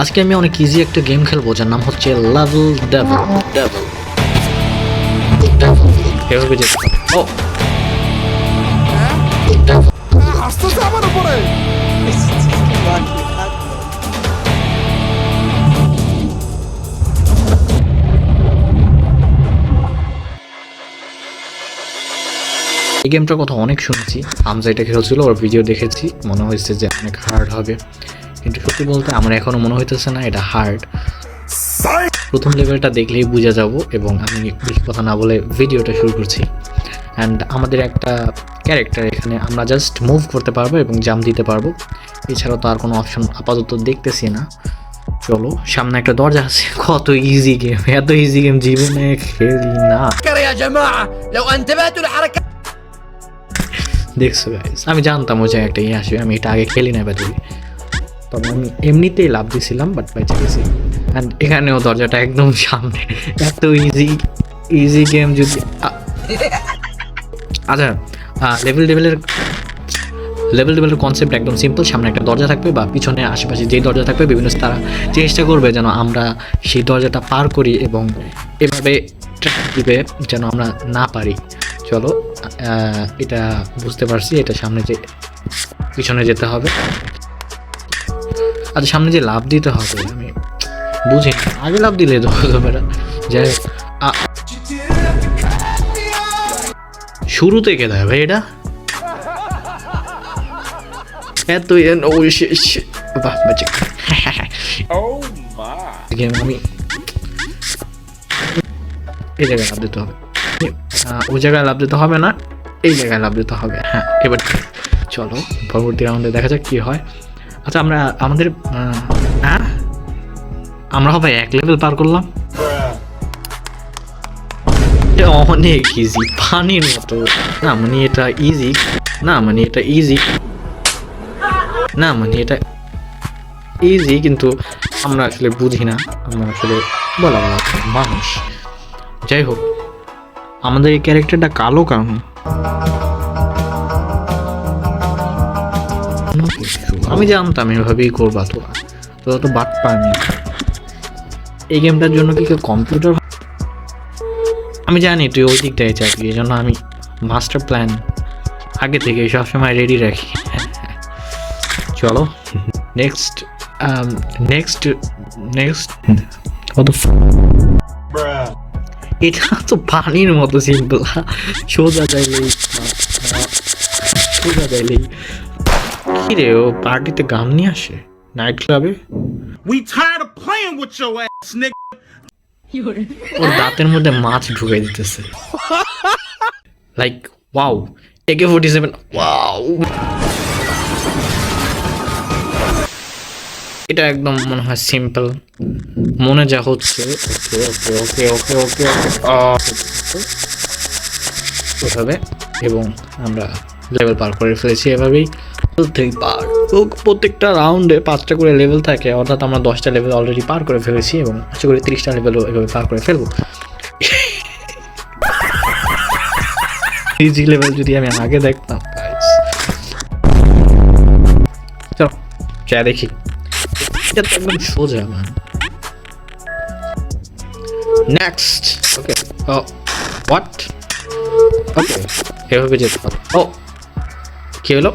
আজকে আমি অনেক ইজি একটা গেম খেলবো যার নাম হচ্ছে লেভেল ডেভিল। এভাবে যেতে হবে। ও আসতেছে আমার উপরে। এই গেমটার কথা অনেক শুনেছি, হামজা এটা খেলছিল, ওর ভিডিও দেখেছি, মনে হয়েছে যে অনেক হার্ড হবে, কিন্তু সত্যি বলতে আমার এখনো মনে হইতেছে না এটা হার্ড। প্রথম লেভেলটা দেখলেই বুঝে যাব এবং আমি বেশি কথা না বলে ভিডিওটা শুরু করছি। অ্যান্ড আমাদের একটা ক্যারেক্টার, এখানে আমরা জাস্ট মুভ করতে পারবো এবং জাম্প দিতে পারবো, এছাড়াও তো আর কোনো অপশন আপাতত দেখতেছি না। চলো, সামনে একটা দরজা আছে। কত ইজি গেম, এত ইজি গেম জীবনে খেলি না। দেখছো গাইস, আমি জানতাম ওই জায়গায় একটা ইয়ে আসবে, আমি এটা আগে খেলি না ব্যাটারি, তবে আমি এমনিতেই লাভ দিছিলাম, বাট বেঁচে গেছি। অ্যান্ড এখানেও দরজাটা একদম সামনে, এত ইজি গেম যদি আচ্ছা, লেভেলের কনসেপ্ট একদম সিম্পল। সামনে একটা দরজা থাকবে বা পিছনে আশেপাশে যেই দরজা থাকবে, বিভিন্ন তারা চেষ্টা করবে যেন আমরা সেই দরজাটা পার করি এবং এভাবে ট্র্যাপ দিবে যেন আমরা না পারি। চলো, এটা বুঝতে পারছি, এটা সামনে যে পিছনে যেতে হবে। আচ্ছা, সামনে যে লাভ দিতে হবে আমি বুঝি, আগে লাভ দিলে তো যাই শুরু থেকে দেয় ভাই এটা এত বাহ বাচ্চা আমি এই জায়গায় লাভ দিতে হবে, ওই জায়গায় লাভ দিতে হবে না, এই জায়গায় লাভ দিতে হবে। হ্যাঁ, এবার চলো পরবর্তী রাউন্ডে দেখা যাক কি হয়। আচ্ছা, আমরা হবে এক লেভেল পার করলাম, অনেক ইজি, পানির মতো। না মানে এটা ইজি, না মানে এটা ইজি, না মানে এটা ইজি, কিন্তু আমরা আসলে বুঝি না, আমরা আসলে বলা মানুষ। যাই হোক, আমাদের এই ক্যারেক্টারটা কালো কেন? আমি জানতাম এভাবেই করবা, তোরা তো বাট পাইনি। এই গেমটার জন্য কি কেউ কম্পিউটার? আমি জানি তুই ওই দিকটাই চাইবি, এই জন্য আমি মাস্টার প্ল্যান আগে থেকে সবসময় রেডি রাখি। চলো নেক্সট এটা তো পানির মতো সিম্পল, সোজা যাইলেই কি রে, ও পার্টিতে গান নিয়ে আসে নাইট ক্লাবে। ওর দাঁতের মধ্যে মাছ ঢুকাই দিতেছে, লাইক ওয়াও, AK-47, ওয়াও। এটা একদম মনে হয় সিম্পল, মনে যা হচ্ছে। ওকে ওভাবে, এবং আমরা লেভেল পার করে ফেলেছি। এভাবেই প্রত্যেকটা রাউন্ডে 5টা করে লেভেল থাকে, অর্থাৎ আমরা 10টা লেভেল অলরেডি পার করে ফেলেছি এবং আশা করি 30টা লেভেলও এভাবে পার করে ফেলবো। ইজি লেভেল যদি আমি আগে দেখতাম। চলো যা দেখি, এটা তো একদম সোজা মান। নেক্সট, ওকে, হোয়াট, ওকে, এভাবে যেতে হবে। ও কি হলো,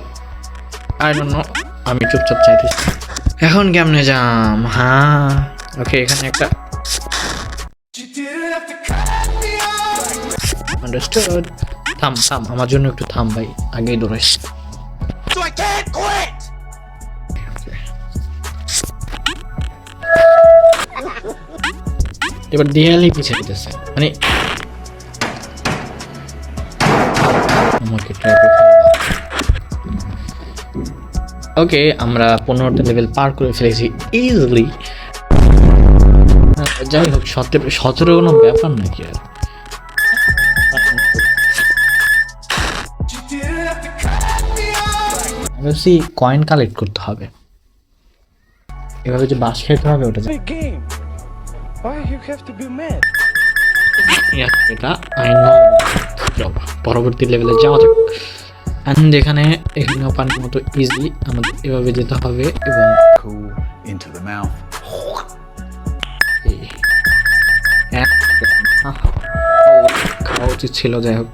আই ডোন্ট নো, আমি চুপচাপ চাইতেছি। এখন কেমনে যাম? হ্যাঁ, ওকে, এখানে একটা আন্ডারস্টুড। থাম, আমার জন্য একটু থাম ভাই, আগেই দৌড়াইস। এবার দেয়ালেই পিছিয়ে দিতেছে, মানে আমাকে ওকে, আমরা 15টা লেভেল পার করে ফেলেছি ইজিলি। যাই হোক, 17 কোনো ব্যাপার নাকি আর। ভাবছি কয়েন কালেক্ট করতে হবে, এভাবে যে বাস খেতে হবে ওটা এটা আই নো। পরবর্তী লেভেলে যাওয়া যাক। অ্যান্ড এখানেও পানির মতো ইজি, আমাদের এভাবে যেতে হবে এবং খাওয়া উচিত ছিল, যাই হোক।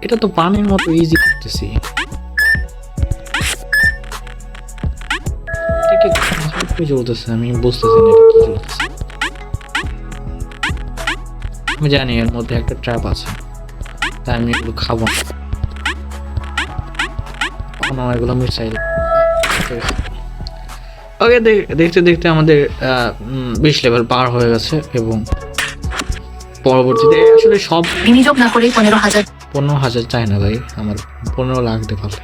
এটা তো পানির মতো ইজি করতেছি। এটা কি চলতেছে আমি বুঝতেছি না, এটা কি চলতেছে। আমি জানি এর মধ্যে একটা ট্র্যাপ আছে, তাই আমি এগুলো খাবো না। এগুলো মিসাইল। ওকে, দেখতে দেখতে আমাদের 20 লেভেল পার হয়ে গেছে এবং পরবর্তীতে আসলে সব বিনিয়োগ না করে 15,000 15,000 চাই না ভাই, আমার 15 লাখ দিয়ে পারলে।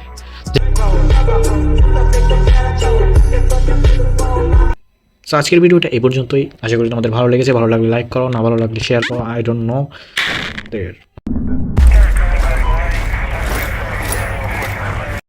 তো আজকের ভিডিওটা এই পর্যন্তই। আশা করি তোমাদের ভালো লেগেছে। ভালো লাগলে লাইক করো, না ভালো লাগলে শেয়ার করো। I don't know.